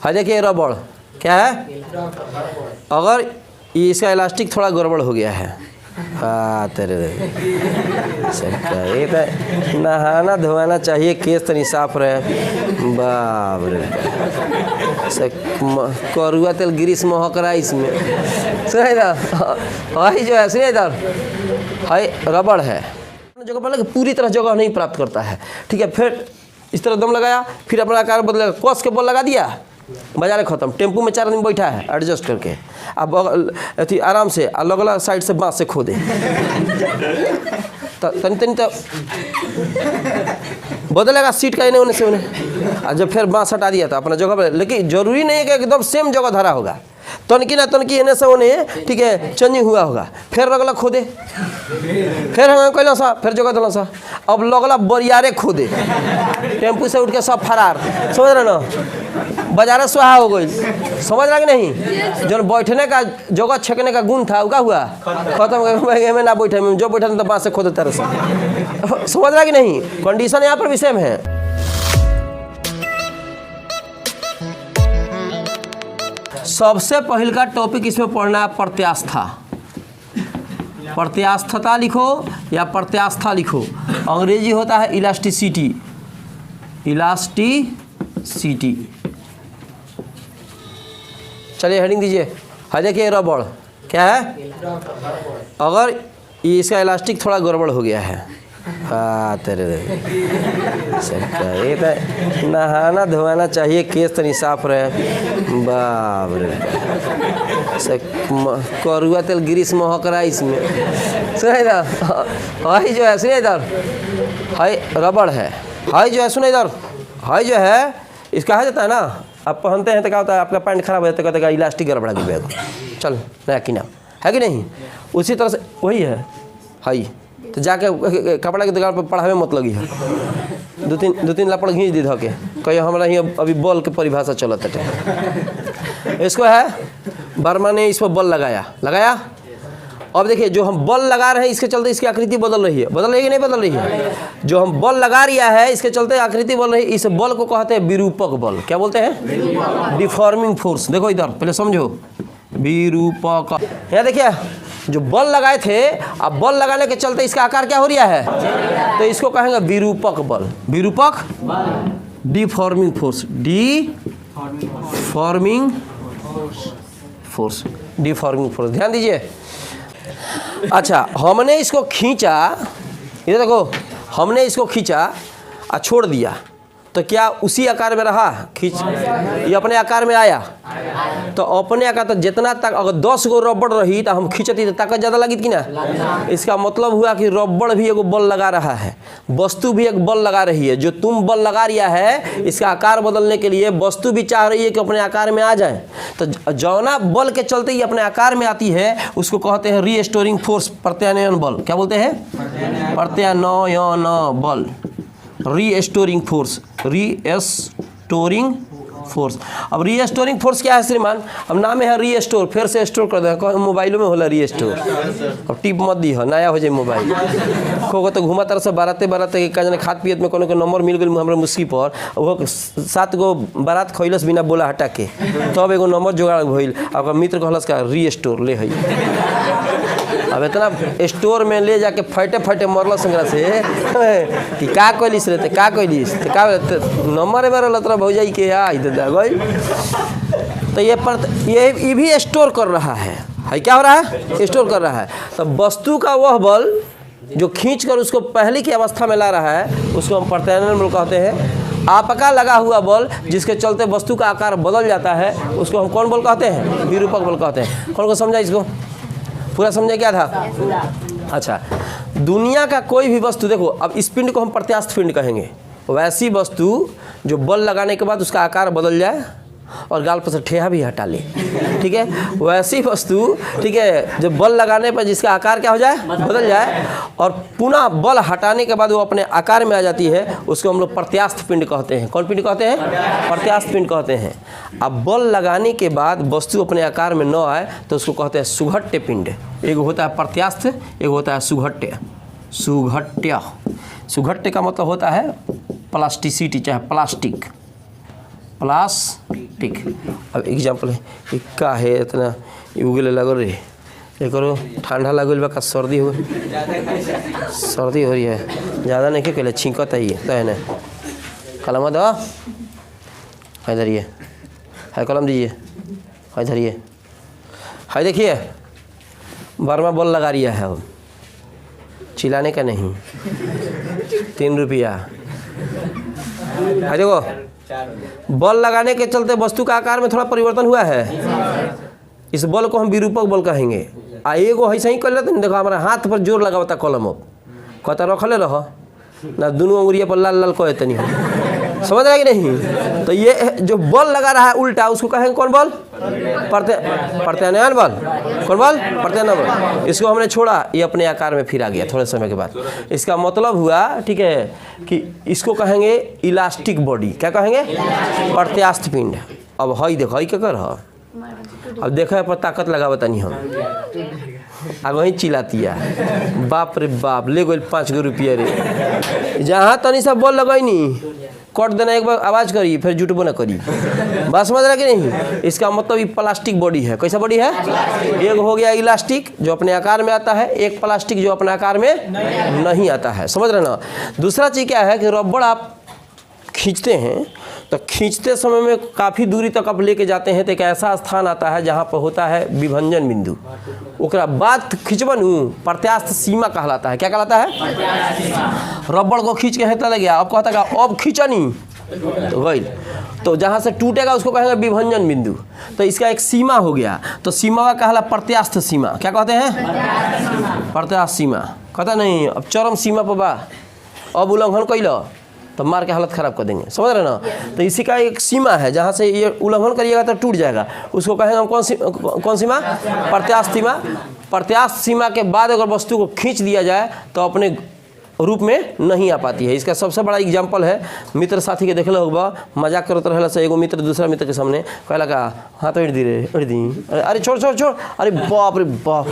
हाँ देखिए रबड़ क्या है, अगर इसका इलास्टिक थोड़ा गड़बड़ हो गया है, हाँ तेरे सबका ये तो नहाना धोना चाहिए, केस तनी साफ रहे। बाप रे करुआ तेल ग्रीस महक रहा है इसमें। सुनिए इधर, हाई जो है सुनिए इधर, हाई रबड़ है जगह पर पूरी तरह जगह नहीं प्राप्त करता है। ठीक है, फिर इस तरह दम लगाया, फिर अपना आकार बदलेगा, कस के बॉल लगा दिया, बाजार खत्म। टेम्पू में 4 दिन बैठा है एडजस्ट करके, अब अथी आराम से अलग अलग साइड से बाँस से खोदे तनी तनी तो बदलेगा सीट का इन्हें उन्हें से उन्हें। और जब फिर बाँस हटा दिया था अपना जगह पर, लेकिन जरूरी नहीं है कि एकदम सेम जगह धरा होगा, तनकी ना तनकी इन्हें से उन्हें, ठीक है, चेंजिंग हुआ होगा। फिर लगला खोदे, फिर हम कहला सा, फिर जगह दिला सा, अब लगला बरियारे खोदे, टेम्पू से उठ के सब फरार। समझ रहे ना, बाजारे सुहा हो गई। समझ रहा कि नहीं, जो बैठने का जगह छेकने का गुण था क्या हुआ, खत्म में ना बैठे, जो बैठे तो बाँस से खोदे तरह से। समझ रहा कि नहीं, कंडीशन यहाँ पर भी सेम है। सबसे पहले का टॉपिक इसमें पढ़ना है प्रत्यास्था। प्रत्यास्थता लिखो या प्रत्यास्था लिखो, अंग्रेजी होता है इलास्टिसिटी, इलास्टिसिटी। चलिए हेडिंग दीजिए। हाँ देखिए रबड़ क्या है, अगर इसका इलास्टिक थोड़ा गड़बड़ हो गया है, हाँ तेरे सबका ये तो नहाना धोना चाहिए, केस तनी साफ रहे। बाप रे करुआ तेल ग्रीस महक रहा है इसमें। सुनिए इधर, हाई जो है सुनिए इधर, हाई रबड़ है, हाई जो है सुनिए इधर, हाई जो है इसका है जाता है ना, आप पहनते हैं तो क्या होता है, आपका पैंट खराब हो जाता है, कहते हैं इलास्टिक गड़बड़ा गया, चल नया किना है कि नहीं। उसी तरह से वही है हाई, तो जाके कपड़ा की दुकान पर पढ़ावे मत लगी है, दो तीन लपड़ घींच दी धके, कहिए हमारा ही अभी बॉल के परिभाषा चलत है। इसको है वर्मा ने इस पर बॉल लगाया। अब देखिए जो हम बॉल लगा रहे हैं इसके चलते इसकी आकृति बदल रही है कि नहीं बदल रही है। जो हम बॉल लगा रिया है इसके चलते आकृति बदल रही है। इस बॉल को कहते हैं विरूपक बल। क्या बोलते हैं, डिफॉर्मिंग फोर्स। देखो इधर पहले समझो, विरूपक। यहाँ देखिए जो बॉल लगाए थे, अब बॉल लगाने के चलते इसका आकार क्या हो रहा है, तो इसको कहेंगे विरूपक बल। विरूपक deforming force, deforming force, deforming force. ध्यान दीजिए। अच्छा हमने इसको खींचा, ये देखो हमने इसको खींचा और छोड़ दिया, तो क्या उसी आकार में रहा, खींच ये अपने आकार में आया, तो अपने आकार तो जितना तक अगर 10 गो रबड़ रही तो हम खींचती तो ताकत ज़्यादा लगी कि ना। इसका मतलब हुआ कि रबड़ भी एक बल लगा रहा है, वस्तु भी एक बल लगा रही है। जो तुम बल लगा रिया है इसका आकार बदलने के लिए वस्तु भी चाह रही है कि अपने आकार में आ जाए, तो जौना बल के चलते ही अपने आकार में आती है उसको कहते हैं रीस्टोरिंग फोर्स, प्रत्यानयन बल। क्या बोलते हैं, प्रत्यानयन बल, रीस्टोरिंग फोर्स, रीस्टोरिंग फोर्स। अब रीस्टोरिंग फोर्स क्या है श्रीमान, अब नाम है रीस्टोर, फिर से स्टोर कर दे, मोबाइलों में होला रीस्टोर। अब टिप मत दी हो, नया हो जाए मोबाइल, को तो घुमा तरह से बाराते का जने खाद पियत में कोनो के नंबर मिल गई हमारे मुस्की पर, वो 7 गो बारात खैलस बिना बोला हटा के, तब एगो नंबर जोगाड़ भइल। अब मित्र कहलस का रीस्टोर ले है। अब इतना स्टोर में ले जाके फटे मरल संग्रह से कि का कैलिस रहते, का कैलिस तो का नंबर में रहल तरह भौजाई के आई गई। तो ये भी स्टोर कर रहा है, क्या हो रहा है, स्टोर कर रहा है। तो वस्तु का वह बल जो खींचकर उसको पहले की अवस्था में ला रहा है उसको हम प्रत्यानयन बल कहते हैं। आपका लगा हुआ बल जिसके चलते वस्तु का आकार बदल जाता है उसको हम कौन बल कहते हैं, विरूपक बल कहते हैं। कौन को समझा, इसको पूरा समझे क्या था। अच्छा दुनिया का कोई भी वस्तु देखो, अब इस पिंड को हम प्रत्यास्थ पिंड कहेंगे, वैसी वस्तु जो बल लगाने के बाद उसका आकार बदल जाए और गाल पर से ठेहा भी हटा ले, ठीक है, वैसी वस्तु, ठीक है, जब बल लगाने पर जिसका आकार क्या हो जाए, बदल जाए और पुनः बल हटाने के बाद वो अपने आकार में आ जाती है, उसको हम लोग प्रत्यास्थ पिंड कहते हैं। कौन पिंड कहते हैं, प्रत्यास्थ पिंड कहते हैं। अब बल लगाने के बाद वस्तु अपने आकार में न आए तो उसको कहते हैं सुघट्य पिंड। एक होता है प्रत्यास्थ, एक होता है सुघट्य। सुघट्य का मतलब होता है प्लास्टिसिटी, चाहे प्लास्टिक, प्लास्टिक। अब एग्जाम्पल है का है इतना उगले लगो रे ये करो ठंडा लगल बा का सर्दी हो रही है ज़्यादा नहीं के छींकत है ये तो है ना कलम दो है धरिए है कलम दीजिए है धरिए है देखिए बर्मा बॉल लगा रिया है अब चिल्लाने का नहीं 3 रुपया है देखो बॉल लगाने के चलते वस्तु का आकार में थोड़ा परिवर्तन हुआ है। इस बॉल को हम विरूपक बॉल कहेंगे। आ एगो ऐसे ही कर लेते देखो हमारा हाथ पर जोर लगावता कलम अब कहता रखले रह ना दोनों उंगलिया पर लाल लाल कहे तनी समझ रहा है कि नहीं। तो ये जो बॉल लगा रहा है उल्टा उसको कहेंगे कौन बॉल प्रत्यानयन बॉल कौन बॉल प्रत्यानयन बॉल। इसको हमने छोड़ा ये अपने आकार में फिर आ गया थोड़े समय के बाद। इसका मतलब हुआ ठीक है कि इसको कहेंगे इलास्टिक बॉडी क्या कहेंगे प्रत्यास्थ पिंड। अब हई देखो हई क्या कर अब देखो पर ताकत लगा बतानी हम आगे ही चिल्लाती है बाप रे बाप ले गई 5 रुपया रे जहाँ तनी सा बॉल लगैनी कट देना एक बार आवाज़ करी फिर जुटबो ना करी बस समझ रहा कि नहीं। इसका मतलब ये प्लास्टिक बॉडी है। कैसा बॉडी है एक हो गया इलास्टिक जो अपने आकार में आता है एक प्लास्टिक जो अपने आकार में नहीं आता है समझ रहे ना। दूसरा चीज़ क्या है कि रबड़ आप खींचते हैं तो खींचते समय में काफ़ी दूरी तक आप लेके जाते हैं तो एक ऐसा स्थान आता है जहाँ पर होता है विभंजन बिंदु। ओकरा बाद खिंचबनू प्रत्यास्थ सीमा कहलाता है। क्या कहलाता है रबड़ को खींच के हेता लग गया अब कहता है अब खींचनी तो गई तो जहाँ से टूटेगा उसको कहेंगे विभंजन बिंदु। तो इसका एक सीमा हो गया तो सीमा का कहला प्रत्यास्थ सीमा। क्या कहते हैं प्रत्यास्थ सीमा। कहता नहीं अब चरम सीमा पर बा अब उल्लंघन कैलो तो मार के हालत ख़राब कर देंगे समझ रहे ना। तो इसी का एक सीमा है जहाँ से ये उल्लंघन करिएगा तो टूट जाएगा उसको कहेंगे हम कौन सीमा प्रत्यास्थ सीमा। प्रत्यास्थ सीमा के बाद अगर वस्तु को खींच दिया जाए तो अपने रूप में नहीं आ पाती है। इसका सबसे बड़ा एग्जाम्पल है मित्र साथी के देख लो होगा मजाक करते रहला से एगो मित्र दूसरा मित्र के सामने कहला का हाथ उड़ दी रे उड़ दी अरे छोड़ छोड़ छोड़ अरे बाप रे बाप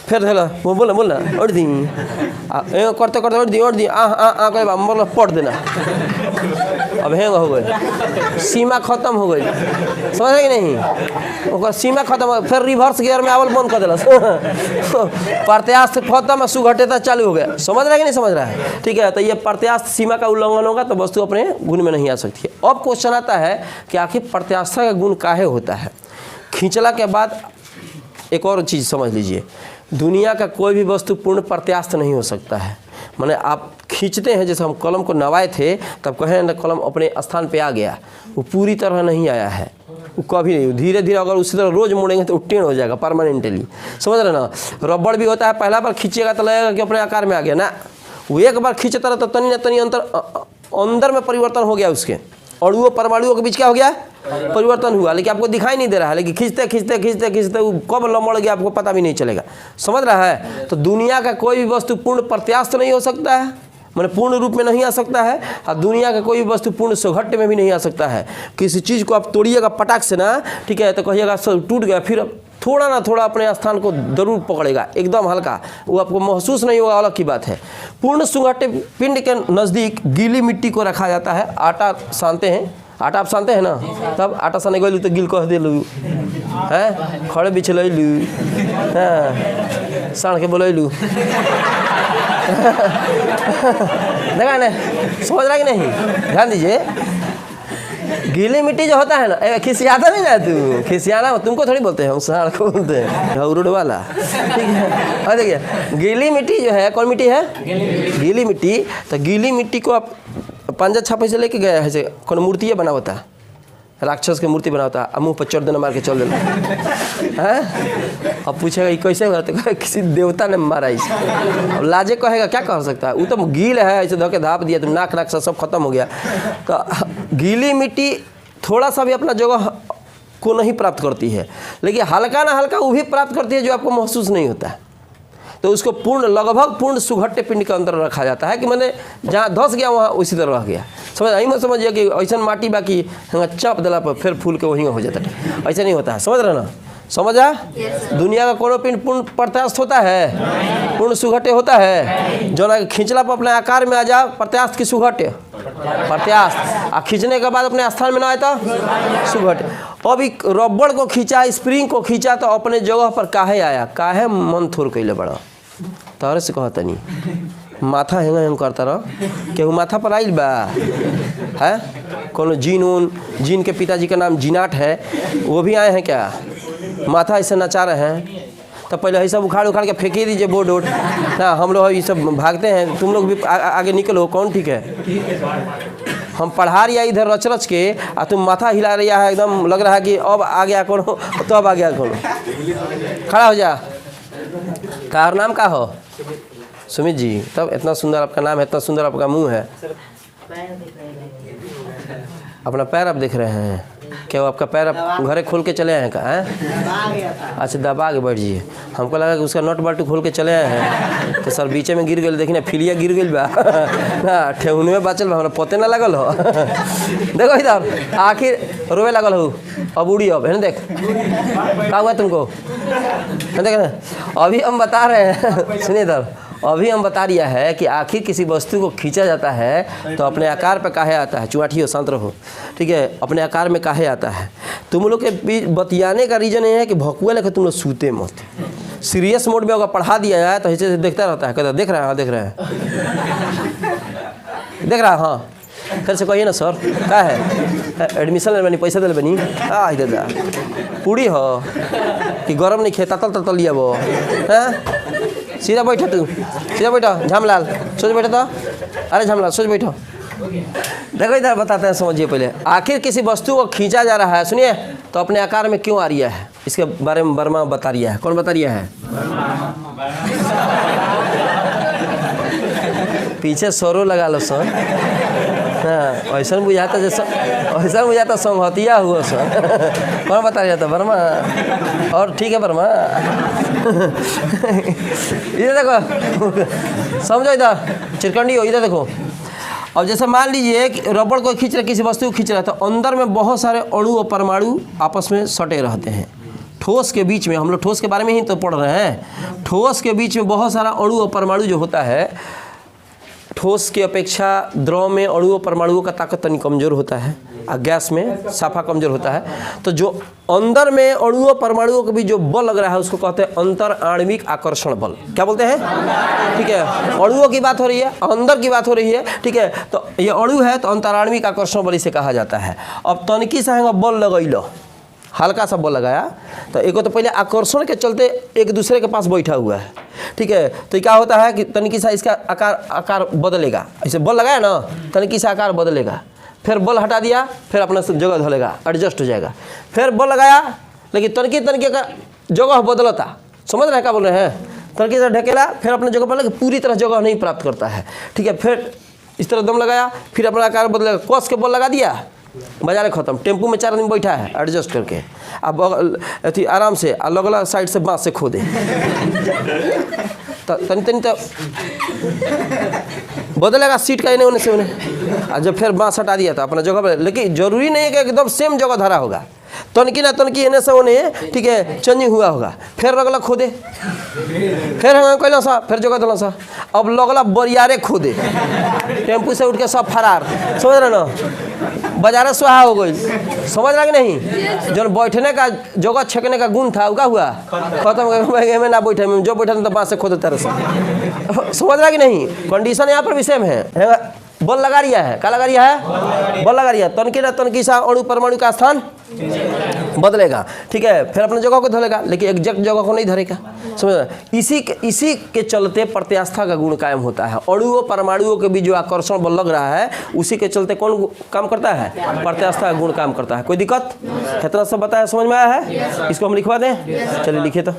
फिर हेला वो बोलना उड़ दी करते करते उड़ दी आ कहे बोल पट देना अब हैंग हो गए सीमा खत्म हो गई समझ कि नहीं। ओकर सीमा खत्म हो फिर रिवर्स गियर में आवल बंद कर दिला प्रत्यास्थ खत्म सुघटता चालू हो गया। समझ रहा है कि नहीं समझ रहा है ठीक है। तो ये प्रत्यास्थ सीमा का उल्लंघन होगा तो वस्तु अपने गुण में नहीं आ सकती है। अब क्वेश्चन आता है कि आखिर प्रत्यास्थ का गुण काहे होता है। खींचला के बाद एक और चीज़ समझ लीजिए दुनिया का कोई भी वस्तु पूर्ण प्रत्यास्थ नहीं हो सकता है। माने आप खींचते हैं जैसे हम कलम को नवाए थे तब कहें ना कलम अपने स्थान पे आ गया वो पूरी तरह नहीं आया है वो कभी नहीं धीरे धीरे अगर उसी तरह रोज़ मोड़ेंगे तो टेढ़ हो जाएगा परमानेंटली समझ रहे ना। रबड़ भी होता है पहला बार खींचेगा तो लगेगा कि अपने आकार में आ गया ना वो एक बार खींचता रहा तो तनी ना तनी अंदर में परिवर्तन हो गया उसके और वो परमाणुओं के बीच क्या हो गया परिवर्तन हुआ लेकिन आपको दिखाई नहीं दे रहा है। लेकिन खींचते खींचते खींचते खींचते वो कब लमड़ गया आपको पता भी नहीं चलेगा समझ रहा है। तो दुनिया का कोई भी वस्तु पूर्ण प्रत्यास्थ नहीं हो सकता है मैंने पूर्ण रूप में नहीं आ सकता है और दुनिया का कोई भी वस्तु पूर्ण सौघट्य में भी नहीं आ सकता है। किसी चीज़ को आप तोड़िएगा पटाख से ना ठीक है तो कहिएगा सब टूट गया फिर थोड़ा ना थोड़ा अपने स्थान को जरूर पकड़ेगा एकदम हल्का वो आपको महसूस नहीं होगा अलग की बात है। पूर्ण सुघट्य पिंड के नज़दीक गीली मिट्टी को रखा जाता है। आटा सानते हैं आटा आप सानते हैं ना तब आटा साने गलू तो गिल कह दिलू हैं खड़े बिछलू हाँ सान के बोलू देखा ना समझ रहा कि नहीं। ध्यान दीजिए गीली मिट्टी जो होता है ना खिसियाता नहीं ना तू खिसियाना तुमको थोड़ी बोलते हैं हम साड़ को बोलते हैं रोड वाला ठीक है। और देखिए गीली मिट्टी जो है कौन मिट्टी है गीली मिट्टी। तो गीली मिट्टी को आप पंजा छापे से लेके गया है कौन मूर्ति बना होता है राक्षस की मूर्ति बना होता है मुँह पर चढ़ देना मार के चल देना है। अब पूछेगा ये कैसे हुआ तो किसी देवता ने मारा इसे। अब लाजे कहेगा क्या कर सकता है वो तो गील है ऐसे धोके धाप दिया तुम नाक सब खत्म हो गया। तो गीली मिट्टी थोड़ा सा भी अपना जगह को नहीं प्राप्त करती है लेकिन हल्का ना हल्का वो भी प्राप्त करती है जो आपको महसूस नहीं होता है। तो उसको पूर्ण लगभग पूर्ण सुघट्य पिंड के अंदर रखा जाता है कि मैंने जहाँ धस गया वहाँ उसी तरह रह गया। समझ यही मत समझिए कि ऐसा माटी बाकी चाप दिला पर फिर फूल के वहीं हो जाता है ऐसा नहीं होता है समझ रहे ना। समझा? दुनिया का कोनो पिंड पूर्ण प्रत्यास्थ होता है? पूर्ण सुघटे होता है? जो ना खींचला पर अपने आकार में आ जा, प्रत्यास्थ की सुघटे? प्रत्यास्थ। आ खींचने के बाद अपने स्थान में ना आए तो सुघटे। अभी रबड़ को खींचा, स्प्रिंग को खींचा तो अपने जगह पर काहे आया? काहे मन थोर कैले बड़ा? तोहरे से कहता नहीं माथा हेंगा हेंग करता रह, केहू माथा पर आइल बा है? कोनो जीन के पिताजी का नाम जीनाट है, वो भी आए हैं क्या? माथा ऐसे नचा रहे हैं? तो पहले ये सब उखाड़ के फेंक दीजिए बोर्ड वोट ना। हम लोग ये सब भागते हैं, तुम लोग भी आगे निकलो। कौन ठीक है? हम पढ़ा रही है इधर रच रच के, और तुम माथा हिला रही है, एकदम लग रहा है कि अब आ गया कौन, तो अब आ गया कौन। खड़ा हो जा। का नाम का हो? सुमित जी। तब इतना सुंदर आपका नाम है, इतना सुंदर आपका मुंह है। अपना पैर आप देख रहे हैं क्या? वो आपका पैर आप घरे खोल के चले आए हैं का? हैं? अच्छा, दबा के बैठ जाइए। हमको लगा कि उसका नट बाल्टी खोल के चले आए हैं तो सर बीचे में गिर गए। देखिए ना, फिलिया गिर गई बा ना, ठेहुन में बाचल बा, हमरा पते ना लगल हो। देखो इधर आखिर रोवे लगल हो, अब उड़ी अब है ना। देख क्या हुआ तुमको, देख ना। अभी हम बता रहे हैं, सुनिए इधर, अभी हम बता रिया है कि आखिर किसी वस्तु को खींचा जाता है तो अपने आकार पे काहे आता है? चुआठियो शांत रहो, ठीक है? अपने आकार में काहे आता है? तुम लोग के बीच बतियाने का रीज़न ये है कि भकुआ लेकर तुम लोग सूते मत। सीरियस मोड में अगर पढ़ा दिया जाए तो ऐसे देखता रहता है, कहता देख रहा है, हाँ देख रहे हैं, देख रहा है, हाँ। फिर से कहिए ना सर क्या है? एडमिशन ले बनी, पैसा दिल बनी, हाँ दादा पूरी हो कि गरम नहीं खेता तल लिया वो है? सीधा बैठो, तू सीधा बैठो। झामलाल सोच बैठो तो, अरे झामलाल सोच बैठो। देखो इधर बताते हैं, समझिए पहले। आखिर किसी वस्तु को खींचा जा रहा है, सुनिए, तो अपने आकार में क्यों आ रही है? इसके बारे में वर्मा बता रिया है। कौन बता रिया है? पीछे सरो लगा लो सर। हाँ, ऐसा बुझाता जैसा, ऐसा बुझाता संगतिया हुआ सर। कौन बता रहा था? वर्मा। और ठीक है वर्मा। इधर देखो, समझो, इधर चिरकंडी हो, इधर देखो। अब जैसे मान लीजिए कि रबड़ को खींच रहा, किसी वस्तु को खींच रहा है, तो अंदर में बहुत सारे अणु और परमाणु आपस में सटे रहते हैं। ठोस के बीच में, हम लोग ठोस के बारे में ही तो पढ़ रहे हैं। ठोस के बीच में बहुत सारा अणु और परमाणु जो होता है, ठोस की अपेक्षा द्रव में अणु और परमाणुओं का ताकत तनी कमज़ोर होता है, और गैस में साफा कमज़ोर होता है। तो जो अंदर में अणु और परमाणुओं के भी जो बल लग रहा है उसको कहते हैं अंतर आणविक आकर्षण बल। क्या बोलते हैं? ठीक है, अणुओं की बात हो रही है, अंदर की बात हो रही है, ठीक है? तो ये अणु है तो अंतर आणविक आकर्षण बल इसे कहा जाता है। अब तनिकी सा बल लगैलो, हल्का सा बल लगाया, तो एक तो पहले आकर्षण के चलते एक दूसरे के पास बैठा हुआ है, ठीक है? तो क्या होता है कि तनिकी सा इसका आकार बदलेगा। ऐसे बल लगाया ना, तनिकी सा आकार बदलेगा, फिर बल हटा दिया, फिर अपना जगह धलेगा, एडजस्ट हो जाएगा। फिर बल लगाया, लेकिन तनिकी का जगह बदलता। समझ रहे हैं क्या बोल रहे हैं? तनिकी से ढकेला, फिर अपने जगह पर पूरी तरह जगह नहीं प्राप्त करता है, ठीक है? फिर इस तरह दम लगाया, फिर अपना आकार बदलेगा। कस के बल लगा दिया, बाजार खत्म। टेम्पू में 4 आदमी बैठा है एडजस्ट करके, अब अथी आराम से अलग अलग साइड से बाँस से खोदे तनी तो बदलेगा सीट का इन्हें उन्हें से उन्हें। और जब फिर बाँस हटा दिया था अपना जगह पर, लेकिन जरूरी नहीं है कि एकदम सेम जगह धरा होगा। तनकी ना तनकी इन्हें से उन्हें, ठीक है, चेंजिंग हुआ होगा। फिर लगला खोदे, फिर हम कहला सा, फिर जगह दिला सा, अब लगला बरियारे खोदे, टेम्पू से उठ के सब फरार। समझ रहे ना? बाजारे सुहा हो गई। समझ रहा कि नहीं? जो बैठने का जगह छेकने का गुण था, क्या हुआ? खत्म में ना बैठे, जो बैठे तो बाँस से खोदे तरह से। समझ रहा कि नहीं? कंडीशन यहाँ पर भी सेम है। बल लगा रिया है, क्या लगा रिया है? बल लगा रिया। तनकी ना तनकी सा अणु परमाणु का स्थान बदलेगा, ठीक है? फिर अपने जगह को धरेगा, लेकिन एग्जैक्ट जगह को नहीं धरेगा। समझ? इसी के चलते प्रत्यास्था का गुण कायम होता है। अणुओं परमाणुओं के भी जो आकर्षण बल लग रहा है, उसी के चलते कौन काम करता है? प्रत्यास्था का गुण काम करता है। कोई दिक्कत? इतना सब बताया, समझ में आया है? इसको हम लिखवा दें? चलिए लिखिए तो।